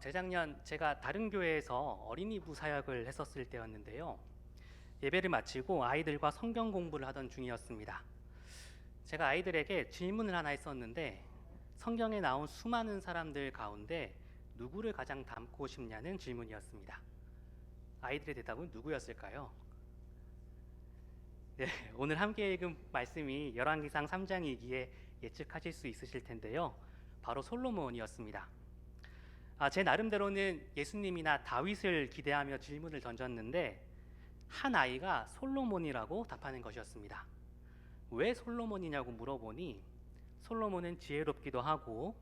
재작년 제가 다른 교회에서 어린이부 사역을 했었을 때였는데요. 예배를 마치고 아이들과 성경 공부를 하던 중이었습니다. 제가 아이들에게 질문을 하나 했었는데 성경에 나온 수많은 사람들 가운데 누구를 가장 닮고 싶냐는 질문이었습니다. 아이들의 대답은 누구였을까요? 네, 오늘 함께 읽은 말씀이 열왕기상 3장이기에 예측하실 수 있으실 텐데요. 바로 솔로몬이었습니다. 제 나름대로는 예수님이나 다윗을 기대하며 질문을 던졌는데 한 아이가 솔로몬이라고 답하는 것이었습니다. 왜 솔로몬이냐고 물어보니 솔로몬은 지혜롭기도 하고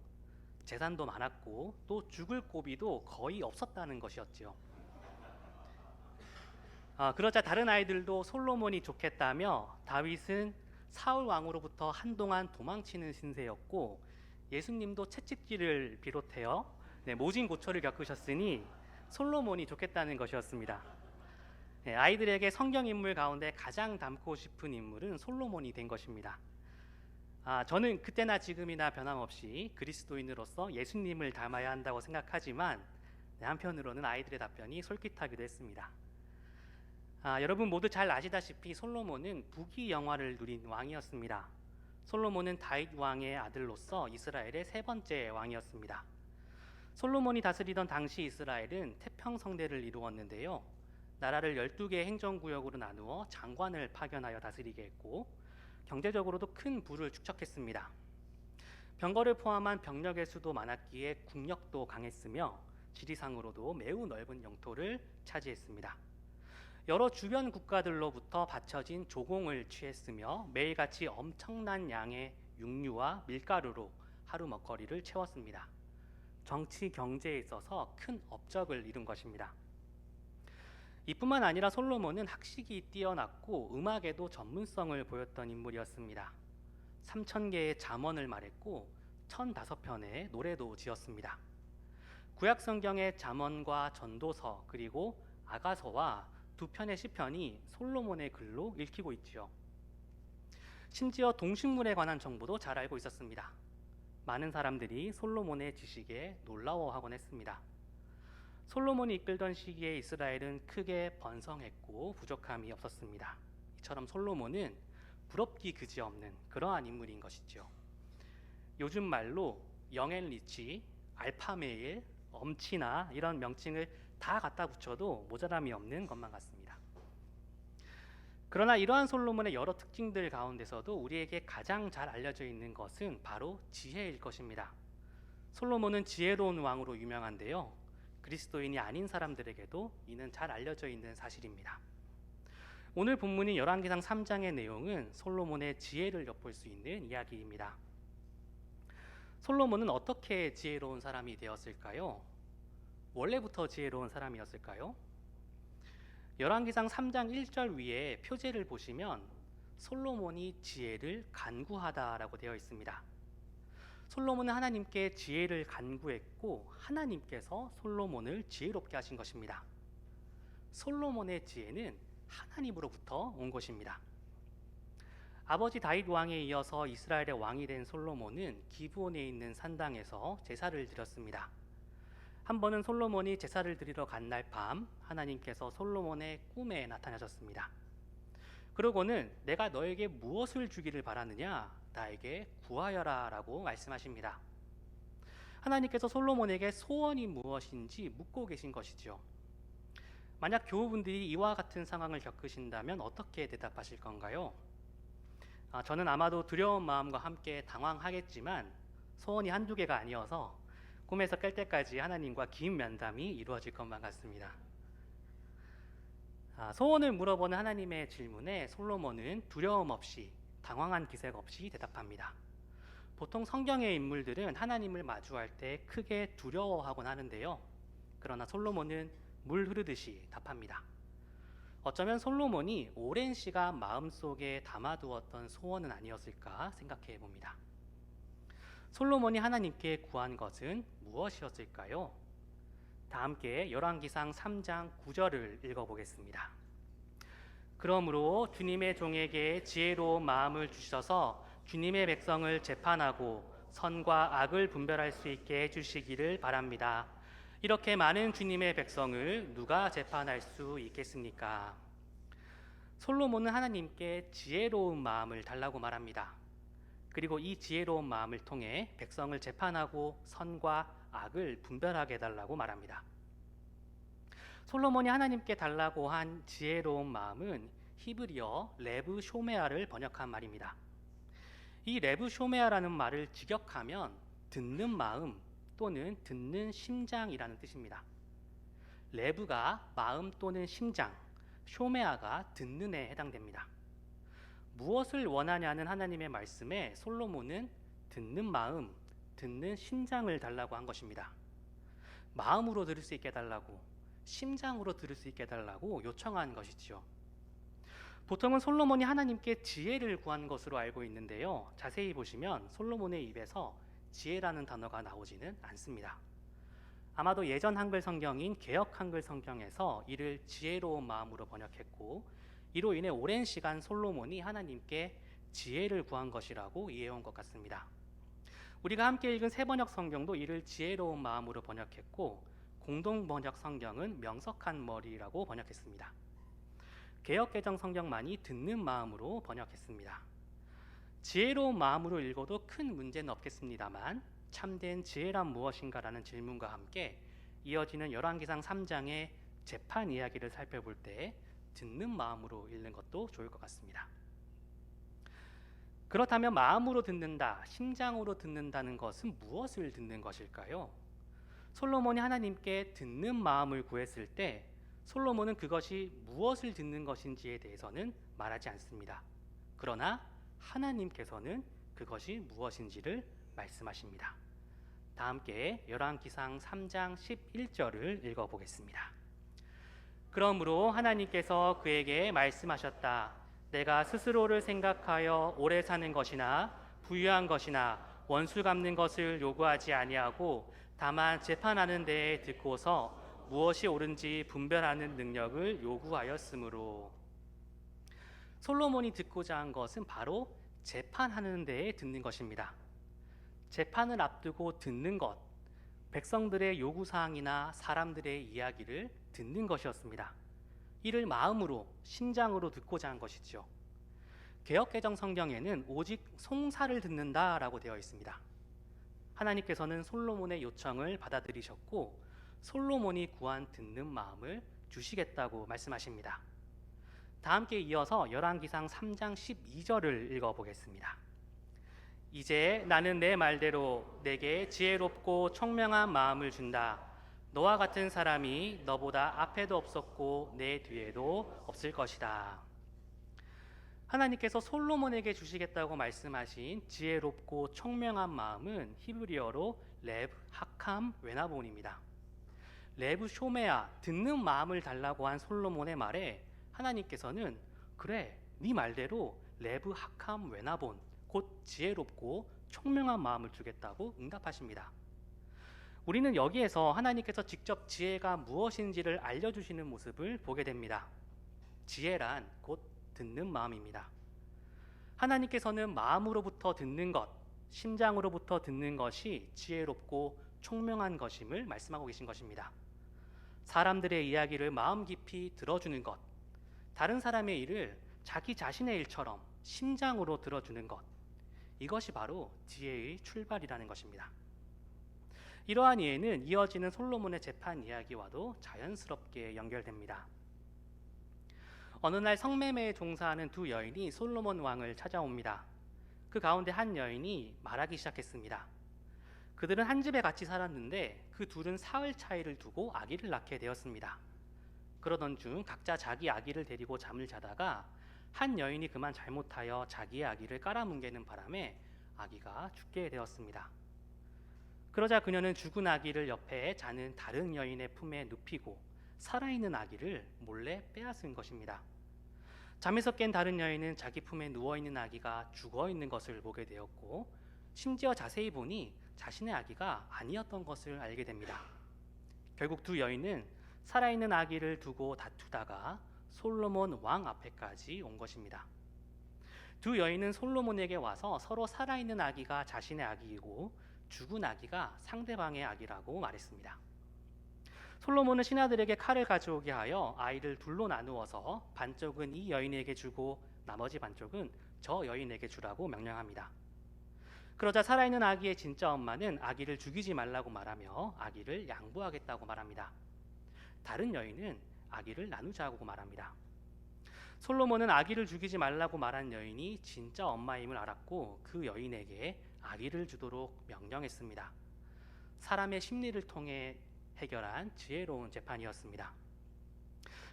재산도 많았고 또 죽을 고비도 거의 없었다는 것이었지요. 그러자 다른 아이들도 솔로몬이 좋겠다며 다윗은 사울 왕으로부터 한동안 도망치는 신세였고 예수님도 채찍질을 비롯하여 모진 고초를 겪으셨으니 솔로몬이 좋겠다는 것이었습니다. 아이들에게 성경 인물 가운데 가장 닮고 싶은 인물은 솔로몬이 된 것입니다. 저는 그때나 지금이나 변함없이 그리스도인으로서 예수님을 닮아야 한다고 생각하지만 한편으로는 아이들의 답변이 솔깃하기도 했습니다. 여러분 모두 잘 아시다시피 솔로몬은 부귀 영화를 누린 왕이었습니다. 솔로몬은 다윗 왕의 아들로서 이스라엘의 세 번째 왕이었습니다. 솔로몬이 다스리던 당시 이스라엘은 태평성대를 이루었는데요. 나라를 12개 행정구역으로 나누어 장관을 파견하여 다스리게 했고 경제적으로도 큰 부를 축적했습니다. 병거를 포함한 병력의 수도 많았기에 국력도 강했으며 지리상으로도 매우 넓은 영토를 차지했습니다. 여러 주변 국가들로부터 바쳐진 조공을 취했으며 매일같이 엄청난 양의 육류와 밀가루로 하루 먹거리를 채웠습니다. 정치, 경제에 있어서 큰 업적을 이룬 것입니다. 이뿐만 아니라 솔로몬은 학식이 뛰어났고 음악에도 전문성을 보였던 인물이었습니다. 3,000개의 잠언을 말했고 1,005편의 노래도 지었습니다. 구약 성경의 잠언과 전도서 그리고 아가서와 2편의 시편이 솔로몬의 글로 읽히고 있지요. 심지어 동식물에 관한 정보도 잘 알고 있었습니다. 많은 사람들이 솔로몬의 지식에 놀라워하곤 했습니다. 솔로몬이 이끌던 시기에 이스라엘은 크게 번성했고 부족함이 없었습니다. 이처럼 솔로몬은 부럽기 그지없는 그러한 인물인 것이죠. 요즘 말로 영앤리치, 알파메일, 엄치나 이런 명칭을 다 갖다 붙여도 모자람이 없는 것만 같습니다. 그러나 이러한 솔로몬의 여러 특징들 가운데서도 우리에게 가장 잘 알려져 있는 것은 바로 지혜일 것입니다. 솔로몬은 지혜로운 왕으로 유명한데요. 그리스도인이 아닌 사람들에게도 이는 잘 알려져 있는 사실입니다. 오늘 본문인 열왕기상 3장의 내용은 솔로몬의 지혜를 엿볼 수 있는 이야기입니다. 솔로몬은 어떻게 지혜로운 사람이 되었을까요? 원래부터 지혜로운 사람이었을까요? 열왕기상 3장 1절 위에 표제를 보시면 솔로몬이 지혜를 간구하다라고 되어 있습니다. 솔로몬은 하나님께 지혜를 간구했고 하나님께서 솔로몬을 지혜롭게 하신 것입니다. 솔로몬의 지혜는 하나님으로부터 온 것입니다. 아버지 다윗 왕에 이어서 이스라엘의 왕이 된 솔로몬은 기브온에 있는 산당에서 제사를 드렸습니다. 한 번은 솔로몬이 제사를 드리러 간 날 밤 하나님께서 솔로몬의 꿈에 나타나셨습니다. 그러고는 내가 너에게 무엇을 주기를 바라느냐? 나에게 구하여라 라고 말씀하십니다. 하나님께서 솔로몬에게 소원이 무엇인지 묻고 계신 것이죠. 만약 교우분들이 이와 같은 상황을 겪으신다면 어떻게 대답하실 건가요? 저는 아마도 두려운 마음과 함께 당황하겠지만 소원이 한두 개가 아니어서 꿈에서 깰 때까지 하나님과 긴 면담이 이루어질 것만 같습니다. 소원을 물어보는 하나님의 질문에 솔로몬은 두려움 없이 당황한 기색 없이 대답합니다. 보통 성경의 인물들은 하나님을 마주할 때 크게 두려워하곤 하는데요. 그러나 솔로몬은 물 흐르듯이 답합니다. 어쩌면 솔로몬이 오랜 시간 마음속에 담아두었던 소원은 아니었을까 생각해 봅니다. 솔로몬이 하나님께 구한 것은 무엇이었을까요? 다 함께 열왕기상 3장 9절을 읽어보겠습니다. 그러므로 주님의 종에게 지혜로운 마음을 주셔서 주님의 백성을 재판하고 선과 악을 분별할 수 있게 해주시기를 바랍니다. 이렇게 많은 주님의 백성을 누가 재판할 수 있겠습니까? 솔로몬은 하나님께 지혜로운 마음을 달라고 말합니다. 그리고 이 지혜로운 마음을 통해 백성을 재판하고 선과 악을 분별하게 해달라고 말합니다. 솔로몬이 하나님께 달라고 한 지혜로운 마음은 히브리어 레브 쇼메아를 번역한 말입니다. 이 레브 쇼메아라는 말을 직역하면 듣는 마음 또는 듣는 심장이라는 뜻입니다. 레브가 마음 또는 심장, 쇼메아가 듣는에 해당됩니다. 무엇을 원하냐는 하나님의 말씀에 솔로몬은 듣는 마음, 듣는 심장을 달라고 한 것입니다. 마음으로 들을 수 있게 해달라고, 심장으로 들을 수 있게 해달라고 요청한 것이지요. 보통은 솔로몬이 하나님께 지혜를 구한 것으로 알고 있는데요. 자세히 보시면 솔로몬의 입에서 지혜라는 단어가 나오지는 않습니다. 아마도 예전 한글 성경인 개역 한글 성경에서 이를 지혜로운 마음으로 번역했고, 이로 인해 오랜 시간 솔로몬이 하나님께 지혜를 구한 것이라고 이해해온 것 같습니다. 우리가 함께 읽은 새번역 성경도 이를 지혜로운 마음으로 번역했고, 공동 번역 성경은 명석한 머리라고 번역했습니다. 개역 개정 성경만이 듣는 마음으로 번역했습니다. 지혜로운 마음으로 읽어도 큰 문제는 없겠습니다만, 참된 지혜란 무엇인가라는 질문과 함께 이어지는 열왕기상 3장의 재판 이야기를 살펴볼 때 듣는 마음으로 읽는 것도 좋을 것 같습니다. 그렇다면 마음으로 듣는다, 심장으로 듣는다는 것은 무엇을 듣는 것일까요? 솔로몬이 하나님께 듣는 마음을 구했을 때 솔로몬은 그것이 무엇을 듣는 것인지에 대해서는 말하지 않습니다. 그러나 하나님께서는 그것이 무엇인지를 말씀하십니다. 다 함께 열왕기상 3장 11절을 읽어보겠습니다. 그러므로 하나님께서 그에게 말씀하셨다. 내가 스스로를 생각하여 오래 사는 것이나 부유한 것이나 원수 갚는 것을 요구하지 아니하고 다만 재판하는 데에 듣고서 무엇이 옳은지 분별하는 능력을 요구하였으므로. 솔로몬이 듣고자 한 것은 바로 재판하는 데에 듣는 것입니다. 재판을 앞두고 듣는 것, 백성들의 요구사항이나 사람들의 이야기를 듣는 것이었습니다. 이를 마음으로, 심장으로 듣고자 한 것이죠. 개역개정 성경에는 오직 송사를 듣는다라고 되어 있습니다. 하나님께서는 솔로몬의 요청을 받아들이셨고 솔로몬이 구한 듣는 마음을 주시겠다고 말씀하십니다. 다 함께 이어서 열왕기상 3장 12절을 읽어보겠습니다. 이제 나는 내 말대로 내게 지혜롭고 총명한 마음을 준다. 너와 같은 사람이 너보다 앞에도 없었고 내 뒤에도 없을 것이다. 하나님께서 솔로몬에게 주시겠다고 말씀하신 지혜롭고 총명한 마음은 히브리어로 레브 하캄 웨나본입니다. 레브 쇼메아, 듣는 마음을 달라고 한 솔로몬의 말에 하나님께서는 그래, 네 말대로 레브 하캄 웨나본, 곧 지혜롭고 총명한 마음을 주겠다고 응답하십니다. 우리는 여기에서 하나님께서 직접 지혜가 무엇인지를 알려주시는 모습을 보게 됩니다. 지혜란 곧 듣는 마음입니다. 하나님께서는 마음으로부터 듣는 것, 심장으로부터 듣는 것이 지혜롭고 총명한 것임을 말씀하고 계신 것입니다. 사람들의 이야기를 마음 깊이 들어주는 것, 다른 사람의 일을 자기 자신의 일처럼 심장으로 들어주는 것, 이것이 바로 지혜의 출발이라는 것입니다. 이러한 이해는 이어지는 솔로몬의 재판 이야기와도 자연스럽게 연결됩니다. 어느 날 성매매에 종사하는 두 여인이 솔로몬 왕을 찾아옵니다. 그 가운데 한 여인이 말하기 시작했습니다. 그들은 한 집에 같이 살았는데 그 둘은 사흘 차이를 두고 아기를 낳게 되었습니다. 그러던 중 각자 자기 아기를 데리고 잠을 자다가 한 여인이 그만 잘못하여 자기의 아기를 깔아뭉개는 바람에 아기가 죽게 되었습니다. 그러자 그녀는 죽은 아기를 옆에 자는 다른 여인의 품에 눕히고 살아있는 아기를 몰래 빼앗은 것입니다. 잠에서 깬 다른 여인은 자기 품에 누워있는 아기가 죽어있는 것을 보게 되었고 심지어 자세히 보니 자신의 아기가 아니었던 것을 알게 됩니다. 결국 두 여인은 살아있는 아기를 두고 다투다가 솔로몬 왕 앞에까지 온 것입니다. 두 여인은 솔로몬에게 와서 서로 살아있는 아기가 자신의 아기이고 죽은 아기가 상대방의 아기라고 말했습니다. 솔로몬은 신하들에게 칼을 가져오게 하여 아이를 둘로 나누어서 반쪽은 이 여인에게 주고 나머지 반쪽은 저 여인에게 주라고 명령합니다. 그러자 살아있는 아기의 진짜 엄마는 아기를 죽이지 말라고 말하며 아기를 양보하겠다고 말합니다. 다른 여인은 아기를 나누자고 말합니다. 솔로몬은 아기를 죽이지 말라고 말한 여인이 진짜 엄마임을 알았고 그 여인에게 아기를 주도록 명령했습니다. 사람의 심리를 통해 해결한 지혜로운 재판이었습니다.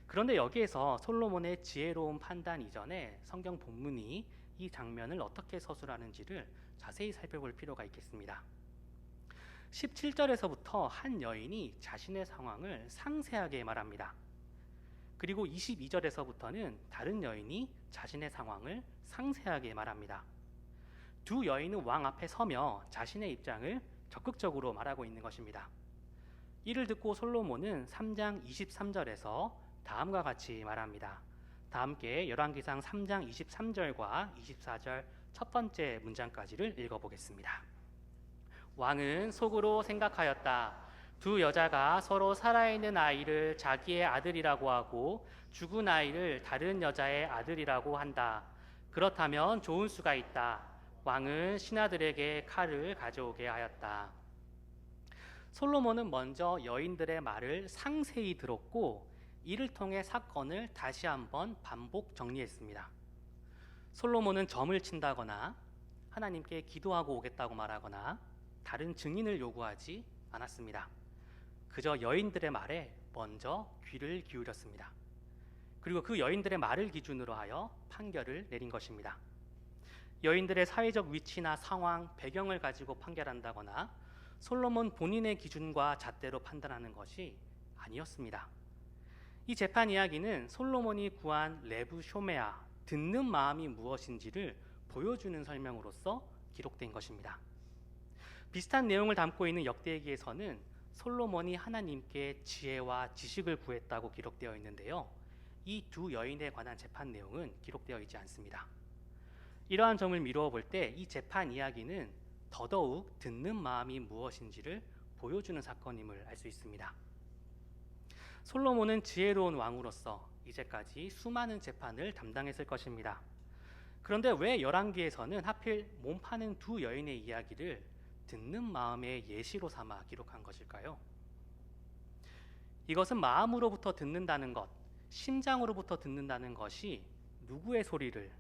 그런데 여기에서 솔로몬의 지혜로운 판단 이전에 성경 본문이 이 장면을 어떻게 서술하는지를 자세히 살펴볼 필요가 있겠습니다. 17절에서부터 한 여인이 자신의 상황을 상세하게 말합니다. 그리고 22절에서부터는 다른 여인이 자신의 상황을 상세하게 말합니다. 두 여인은 왕 앞에 서며 자신의 입장을 적극적으로 말하고 있는 것입니다. 이를 듣고 솔로몬은 3장 23절에서 다음과 같이 말합니다. 다 함께 열왕기상 3장 23절과 24절 첫 번째 문장까지를 읽어보겠습니다. 왕은 속으로 생각하였다. 두 여자가 서로 살아있는 아이를 자기의 아들이라고 하고 죽은 아이를 다른 여자의 아들이라고 한다. 그렇다면 좋은 수가 있다. 왕은 신하들에게 칼을 가져오게 하였다. 솔로몬은 먼저 여인들의 말을 상세히 들었고 이를 통해 사건을 다시 한번 반복 정리했습니다. 솔로몬은 점을 친다거나 하나님께 기도하고 오겠다고 말하거나 다른 증인을 요구하지 않았습니다. 그저 여인들의 말에 먼저 귀를 기울였습니다. 그리고 그 여인들의 말을 기준으로 하여 판결을 내린 것입니다. 여인들의 사회적 위치나 상황, 배경을 가지고 판결한다거나 솔로몬 본인의 기준과 잣대로 판단하는 것이 아니었습니다. 이 재판 이야기는 솔로몬이 구한 레브 쇼메아, 듣는 마음이 무엇인지를 보여주는 설명으로서 기록된 것입니다. 비슷한 내용을 담고 있는 역대기에서는 솔로몬이 하나님께 지혜와 지식을 구했다고 기록되어 있는데요. 이 두 여인에 관한 재판 내용은 기록되어 있지 않습니다. 이러한 점을 미루어 볼 때 이 재판 이야기는 더더욱 듣는 마음이 무엇인지를 보여주는 사건임을 알 수 있습니다. 솔로몬은 지혜로운 왕으로서 이제까지 수많은 재판을 담당했을 것입니다. 그런데 왜 열왕기에서는 하필 몸 파는 두 여인의 이야기를 듣는 마음의 예시로 삼아 기록한 것일까요? 이것은 마음으로부터 듣는다는 것, 심장으로부터 듣는다는 것이 누구의 소리를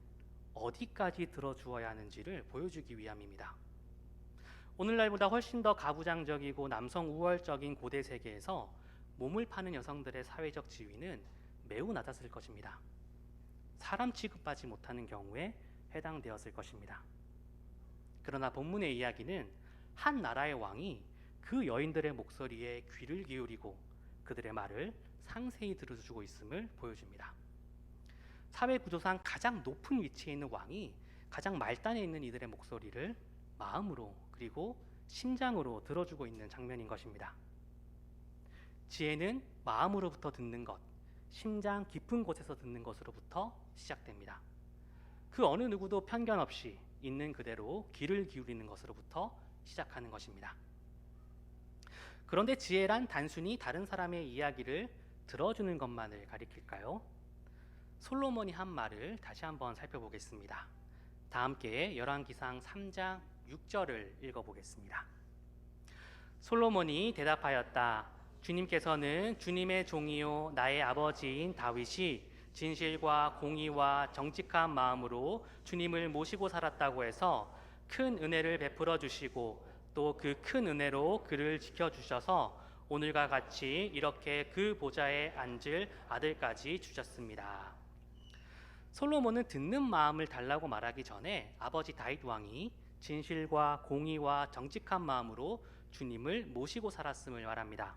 어디까지 들어주어야 하는지를 보여주기 위함입니다. 오늘날보다 훨씬 더 가부장적이고 남성 우월적인 고대 세계에서 몸을 파는 여성들의 사회적 지위는 매우 낮았을 것입니다. 사람 취급하지 못하는 경우에 해당되었을 것입니다. 그러나 본문의 이야기는 한 나라의 왕이 그 여인들의 목소리에 귀를 기울이고 그들의 말을 상세히 들어주고 있음을 보여줍니다. 사회 구조상 가장 높은 위치에 있는 왕이 가장 말단에 있는 이들의 목소리를 마음으로 그리고 심장으로 들어주고 있는 장면인 것입니다. 지혜는 마음으로부터 듣는 것, 심장 깊은 곳에서 듣는 것으로부터 시작됩니다. 그 어느 누구도 편견 없이 있는 그대로 귀를 기울이는 것으로부터 시작하는 것입니다. 그런데 지혜란 단순히 다른 사람의 이야기를 들어주는 것만을 가리킬까요? 솔로몬이 한 말을 다시 한번 살펴보겠습니다. 다 함께 열왕기상 3장 6절을 읽어보겠습니다. 솔로몬이 대답하였다. 주님께서는 주님의 종이요 나의 아버지인 다윗이 진실과 공의와 정직한 마음으로 주님을 모시고 살았다고 해서 큰 은혜를 베풀어 주시고 또 그 큰 은혜로 그를 지켜주셔서 오늘과 같이 이렇게 그 보좌에 앉을 아들까지 주셨습니다. 솔로몬은 듣는 마음을 달라고 말하기 전에 아버지 다윗 왕이 진실과 공의와 정직한 마음으로 주님을 모시고 살았음을 말합니다.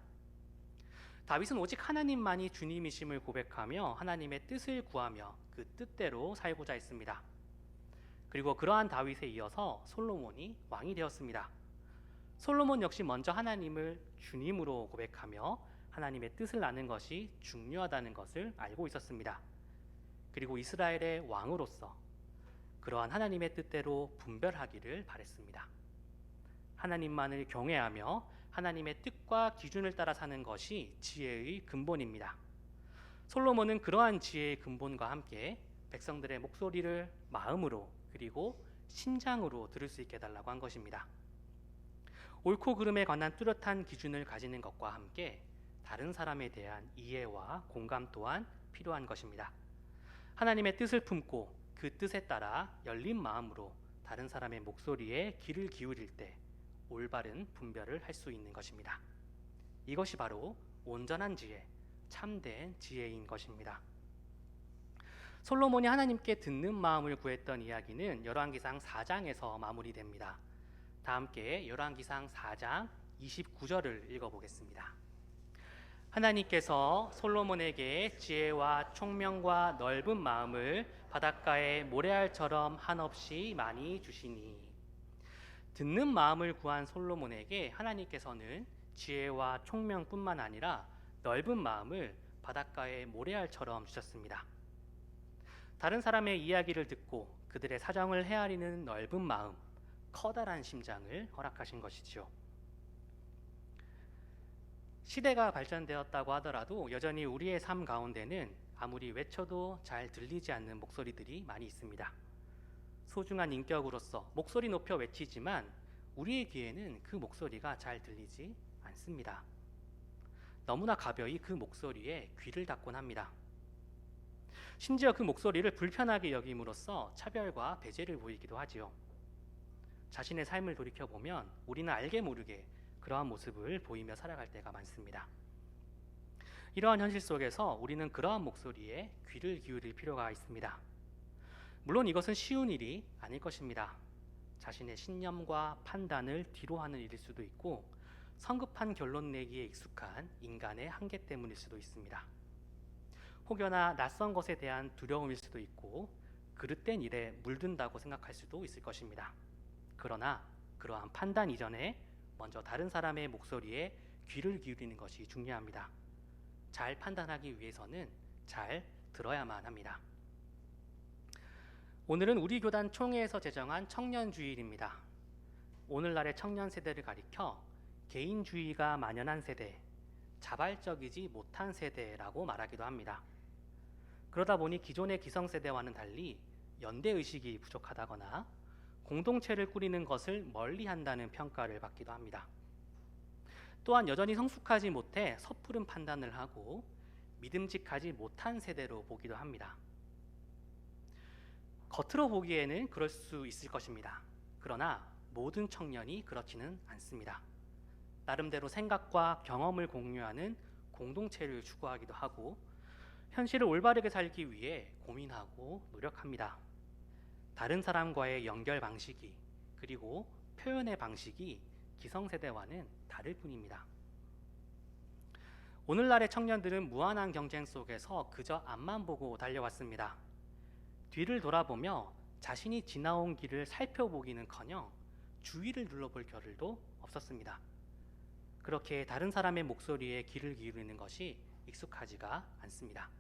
다윗은 오직 하나님만이 주님이심을 고백하며 하나님의 뜻을 구하며 그 뜻대로 살고자 했습니다. 그리고 그러한 다윗에 이어서 솔로몬이 왕이 되었습니다. 솔로몬 역시 먼저 하나님을 주님으로 고백하며 하나님의 뜻을 아는 것이 중요하다는 것을 알고 있었습니다. 그리고 이스라엘의 왕으로서 그러한 하나님의 뜻대로 분별하기를 바랬습니다. 하나님만을 경외하며 하나님의 뜻과 기준을 따라 사는 것이 지혜의 근본입니다. 솔로몬은 그러한 지혜의 근본과 함께 백성들의 목소리를 마음으로 그리고 심장으로 들을 수 있게 해달라고 한 것입니다. 옳고 그름에 관한 뚜렷한 기준을 가지는 것과 함께 다른 사람에 대한 이해와 공감 또한 필요한 것입니다. 하나님의 뜻을 품고 그 뜻에 따라 열린 마음으로 다른 사람의 목소리에 귀를 기울일 때 올바른 분별을 할 수 있는 것입니다. 이것이 바로 온전한 지혜, 참된 지혜인 것입니다. 솔로몬이 하나님께 듣는 마음을 구했던 이야기는 열왕기상 4장에서 마무리됩니다. 다 함께 열왕기상 4장 29절을 읽어보겠습니다. 하나님께서 솔로몬에게 지혜와 총명과 넓은 마음을 바닷가의 모래알처럼 한없이 많이 주시니. 듣는 마음을 구한 솔로몬에게 하나님께서는 지혜와 총명뿐만 아니라 넓은 마음을 바닷가의 모래알처럼 주셨습니다. 다른 사람의 이야기를 듣고 그들의 사정을 헤아리는 넓은 마음, 커다란 심장을 허락하신 것이지요. 시대가 발전되었다고 하더라도 여전히 우리의 삶 가운데는 아무리 외쳐도 잘 들리지 않는 목소리들이 많이 있습니다. 소중한 인격으로서 목소리 높여 외치지만 우리의 귀에는 그 목소리가 잘 들리지 않습니다. 너무나 가벼이 그 목소리에 귀를 닫곤 합니다. 심지어 그 목소리를 불편하게 여김으로써 차별과 배제를 보이기도 하지요. 자신의 삶을 돌이켜보면 우리는 알게 모르게 그러한 모습을 보이며 살아갈 때가 많습니다. 이러한 현실 속에서 우리는 그러한 목소리에 귀를 기울일 필요가 있습니다. 물론 이것은 쉬운 일이 아닐 것입니다. 자신의 신념과 판단을 뒤로 하는 일일 수도 있고 성급한 결론 내기에 익숙한 인간의 한계 때문일 수도 있습니다. 혹여나 낯선 것에 대한 두려움일 수도 있고 그릇된 일에 물든다고 생각할 수도 있을 것입니다. 그러나 그러한 판단 이전에 먼저 다른 사람의 목소리에 귀를 기울이는 것이 중요합니다. 잘 판단하기 위해서는 잘 들어야만 합니다. 오늘은 우리 교단 총회에서 제정한 청년주일입니다. 오늘날의 청년 세대를 가리켜 개인주의가 만연한 세대, 자발적이지 못한 세대라고 말하기도 합니다. 그러다 보니 기존의 기성세대와는 달리 연대의식이 부족하다거나 공동체를 꾸리는 것을 멀리한다는 평가를 받기도 합니다. 또한 여전히 성숙하지 못해 섣부른 판단을 하고 믿음직하지 못한 세대로 보기도 합니다. 겉으로 보기에는 그럴 수 있을 것입니다. 그러나 모든 청년이 그렇지는 않습니다. 나름대로 생각과 경험을 공유하는 공동체를 추구하기도 하고 현실을 올바르게 살기 위해 고민하고 노력합니다. 다른 사람과의 연결 방식이 그리고 표현의 방식이 기성세대와는 다를 뿐입니다. 오늘날의 청년들은 무한한 경쟁 속에서 그저 앞만 보고 달려왔습니다. 뒤를 돌아보며 자신이 지나온 길을 살펴보기는커녕 주위를 둘러볼 겨를도 없었습니다. 그렇게 다른 사람의 목소리에 귀를 기울이는 것이 익숙하지가 않습니다.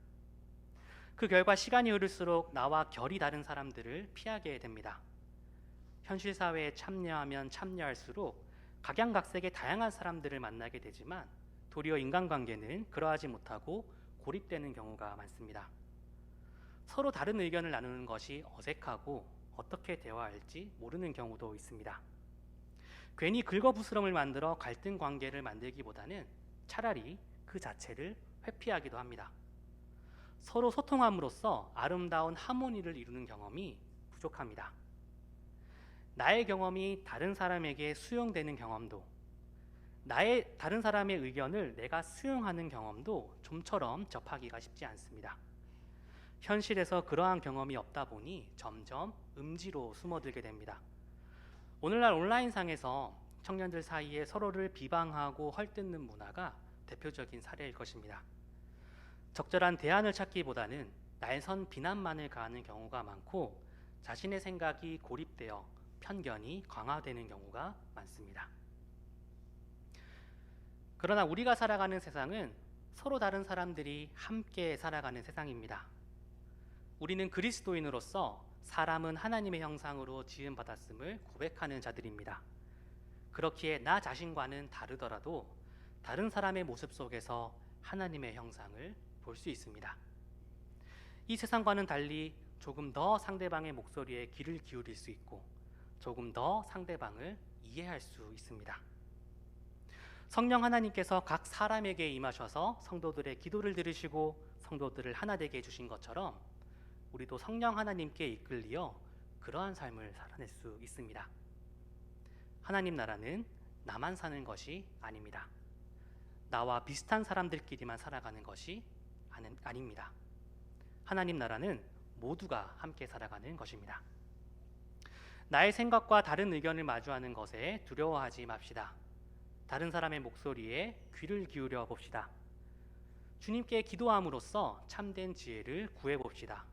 그 결과 시간이 흐를수록 나와 결이 다른 사람들을 피하게 됩니다. 현실 사회에 참여하면 참여할수록 각양각색의 다양한 사람들을 만나게 되지만 도리어 인간관계는 그러하지 못하고 고립되는 경우가 많습니다. 서로 다른 의견을 나누는 것이 어색하고 어떻게 대화할지 모르는 경우도 있습니다. 괜히 긁어부스럼을 만들어 갈등 관계를 만들기보다는 차라리 그 자체를 회피하기도 합니다. 서로 소통함으로써 아름다운 하모니를 이루는 경험이 부족합니다. 나의 경험이 다른 사람에게 수용되는 경험도, 다른 사람의 의견을 내가 수용하는 경험도 좀처럼 접하기가 쉽지 않습니다. 현실에서 그러한 경험이 없다 보니 점점 음지로 숨어들게 됩니다. 오늘날 온라인상에서 청년들 사이에 서로를 비방하고 헐뜯는 문화가 대표적인 사례일 것입니다. 적절한 대안을 찾기보다는 날선 비난만을 가하는 경우가 많고 자신의 생각이 고립되어 편견이 강화되는 경우가 많습니다. 그러나 우리가 살아가는 세상은 서로 다른 사람들이 함께 살아가는 세상입니다. 우리는 그리스도인으로서 사람은 하나님의 형상으로 지음받았음을 고백하는 자들입니다. 그렇기에 나 자신과는 다르더라도 다른 사람의 모습 속에서 하나님의 형상을 볼 수 있습니다. 이 세상과는 달리 조금 더 상대방의 목소리에 귀를 기울일 수 있고 조금 더 상대방을 이해할 수 있습니다. 성령 하나님께서 각 사람에게 임하셔서 성도들의 기도를 들으시고 성도들을 하나 되게 해주신 것처럼 우리도 성령 하나님께 이끌리어 그러한 삶을 살아낼 수 있습니다. 하나님 나라는 나만 사는 것이 아닙니다. 나와 비슷한 사람들끼리만 살아가는 것이 아닙니다. 하나님 나라는 모두가 함께 살아가는 것입니다. 나의 생각과 다른 의견을 마주하는 것에 두려워하지 맙시다. 다른 사람의 목소리에 귀를 기울여 봅시다. 주님께 기도함으로써 참된 지혜를 구해봅시다.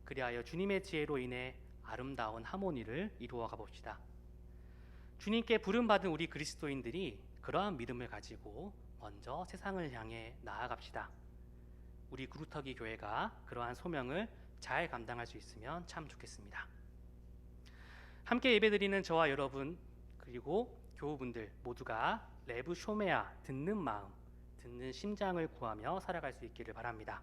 그리하여 주님의 지혜로 인해 아름다운 하모니를 이루어 가봅시다. 주님께 부름받은 우리 그리스도인들이 그러한 믿음을 가지고 먼저 세상을 향해 나아갑시다. 우리 구루터기 교회가 그러한 소명을 잘 감당할 수 있으면 참 좋겠습니다. 함께 예배드리는 저와 여러분 그리고 교우분들 모두가 레브 쇼메아 듣는 마음, 듣는 심장을 구하며 살아갈 수 있기를 바랍니다.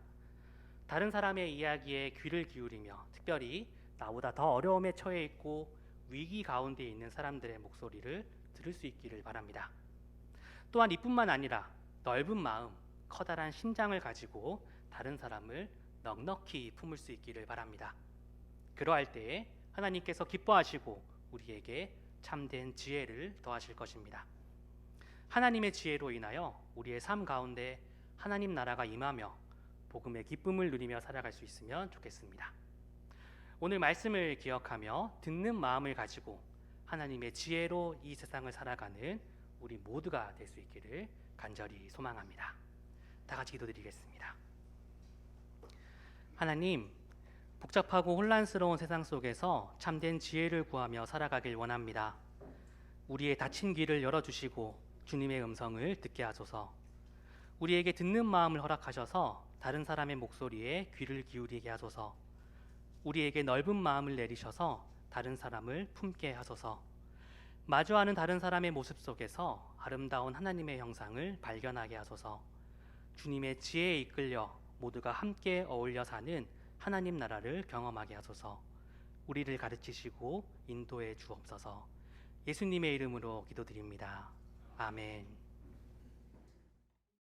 다른 사람의 이야기에 귀를 기울이며 특별히 나보다 더 어려움에 처해 있고 위기 가운데 있는 사람들의 목소리를 들을 수 있기를 바랍니다. 또한 이뿐만 아니라 넓은 마음, 커다란 심장을 가지고 다른 사람을 넉넉히 품을 수 있기를 바랍니다. 그러할 때에 하나님께서 기뻐하시고 우리에게 참된 지혜를 더하실 것입니다. 하나님의 지혜로 인하여 우리의 삶 가운데 하나님 나라가 임하며 복음의 기쁨을 누리며 살아갈 수 있으면 좋겠습니다. 오늘 말씀을 기억하며 듣는 마음을 가지고 하나님의 지혜로 이 세상을 살아가는 우리 모두가 될 수 있기를 간절히 소망합니다. 다 같이 기도드리겠습니다. 하나님, 복잡하고 혼란스러운 세상 속에서 참된 지혜를 구하며 살아가길 원합니다. 우리의 닫힌 귀를 열어주시고 주님의 음성을 듣게 하소서. 우리에게 듣는 마음을 허락하셔서 다른 사람의 목소리에 귀를 기울이게 하소서. 우리에게 넓은 마음을 내리셔서 다른 사람을 품게 하소서. 마주하는 다른 사람의 모습 속에서 아름다운 하나님의 형상을 발견하게 하소서. 주님의 지혜에 이끌려 모두가 함께 어울려 사는 하나님 나라를 경험하게 하소서. 우리를 가르치시고 인도해 주옵소서. 예수님의 이름으로 기도드립니다. 아멘.